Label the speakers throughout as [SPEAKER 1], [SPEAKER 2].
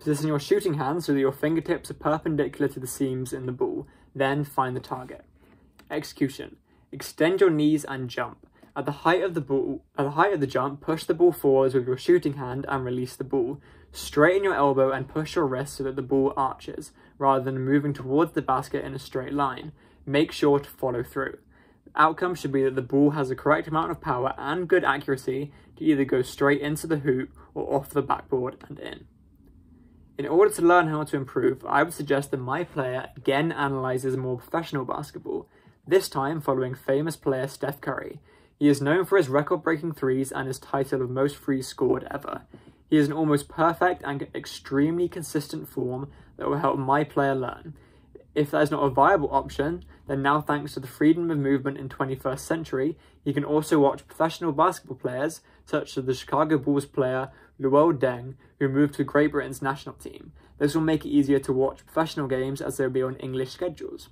[SPEAKER 1] Position your shooting hand so that your fingertips are perpendicular to the seams in the ball, then find the target. Execution. Extend your knees and jump. At the height of the jump, push the ball forwards with your shooting hand and release the ball. Straighten your elbow and push your wrist so that the ball arches, rather than moving towards the basket in a straight line. Make sure to follow through. The outcome should be that the ball has the correct amount of power and good accuracy to either go straight into the hoop or off the backboard and in. In order to learn how to improve, I would suggest that my player again analyzes more professional basketball, this time following famous player Steph Curry. He is known for his record-breaking threes and his title of most threes scored ever. He is an almost perfect and extremely consistent form that will help my player learn. If that is not a viable option, then now thanks to the freedom of movement in 21st century, he can also watch professional basketball players such as the Chicago Bulls player Luol Deng, who moved to Great Britain's national team. This will make it easier to watch professional games as they will be on English schedules.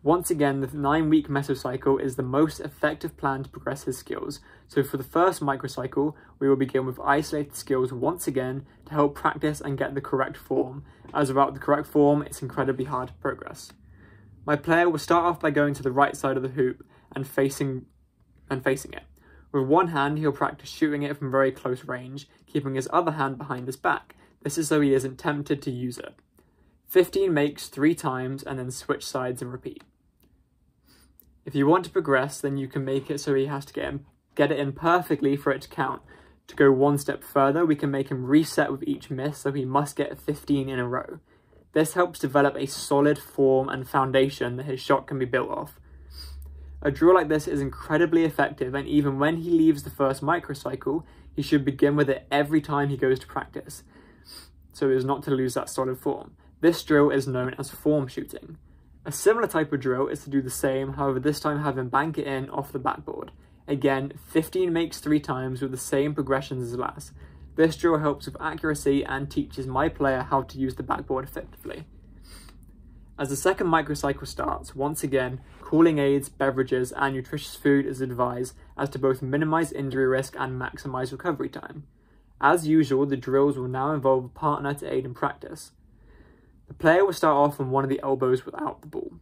[SPEAKER 1] Once again, the 9-week mesocycle is the most effective plan to progress his skills. So for the first microcycle, we will begin with isolated skills once again to help practice and get the correct form, as without the correct form, it's incredibly hard to progress. My player will start off by going to the right side of the hoop and facing it. With one hand, he'll practice shooting it from very close range, keeping his other hand behind his back. This is so he isn't tempted to use it. 15 makes 3 times and then switch sides and repeat. If you want to progress, then you can make it so he has to get it in perfectly for it to count. To go one step further, we can make him reset with each miss, so he must get 15 in a row. This helps develop a solid form and foundation that his shot can be built off. A drill like this is incredibly effective, and even when he leaves the first microcycle, he should begin with it every time he goes to practice, so as not to lose that solid form. This drill is known as form shooting. A similar type of drill is to do the same, however this time have him bank it in off the backboard. Again, 15 makes 3 times with the same progressions as last. This drill helps with accuracy and teaches my player how to use the backboard effectively. As the second microcycle starts, once again, cooling aids, beverages, and nutritious food is advised as to both minimize injury risk and maximize recovery time. As usual, the drills will now involve a partner to aid in practice. The player will start off on one of the elbows without the ball.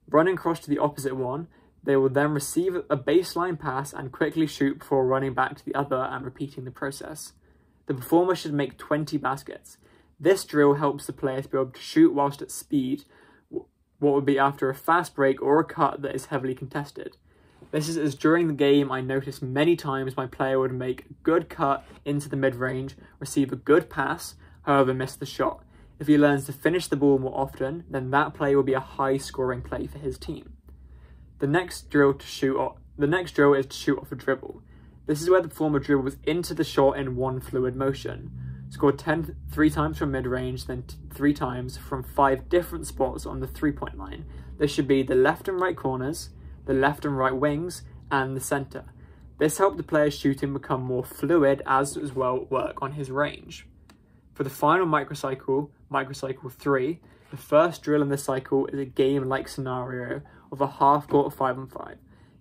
[SPEAKER 1] Running across to the opposite one, they will then receive a baseline pass and quickly shoot before running back to the other and repeating the process. The performer should make 20 baskets. This drill helps the player to be able to shoot whilst at speed, what would be after a fast break or a cut that is heavily contested. This is as during the game I noticed many times my player would make a good cut into the mid-range, receive a good pass, however miss the shot. If he learns to finish the ball more often, then that play will be a high-scoring play for his team. The next drill is to shoot off a dribble. This is where the performer dribbles into the shot in one fluid motion. Score 3 times from mid-range, then 3 times from 5 different spots on the 3-point line. This should be the left and right corners, the left and right wings, and the centre. This helped the player's shooting become more fluid as well work on his range. For the final microcycle, microcycle 3, the first drill in this cycle is a game-like scenario of a half-court 5-on-5.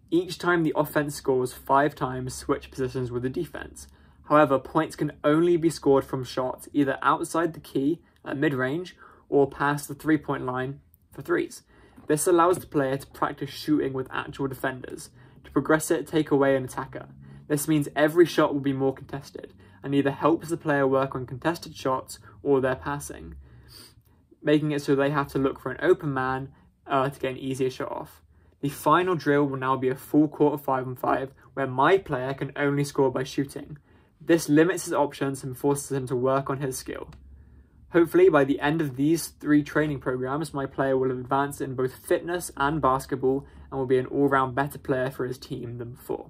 [SPEAKER 1] Each time the offense scores 5 times, switch positions with the defense. However, points can only be scored from shots either outside the key at mid-range or past the 3-point line for threes. This allows the player to practice shooting with actual defenders. To progress it, take away an attacker. This means every shot will be more contested, and either helps the player work on contested shots or their passing, making it so they have to look for an open man to get an easier shot off. The final drill will now be a full court 5-on-5, where my player can only score by shooting. This limits his options and forces him to work on his skill. Hopefully, by the end of these 3 training programs, my player will have advanced in both fitness and basketball and will be an all-round better player for his team than before.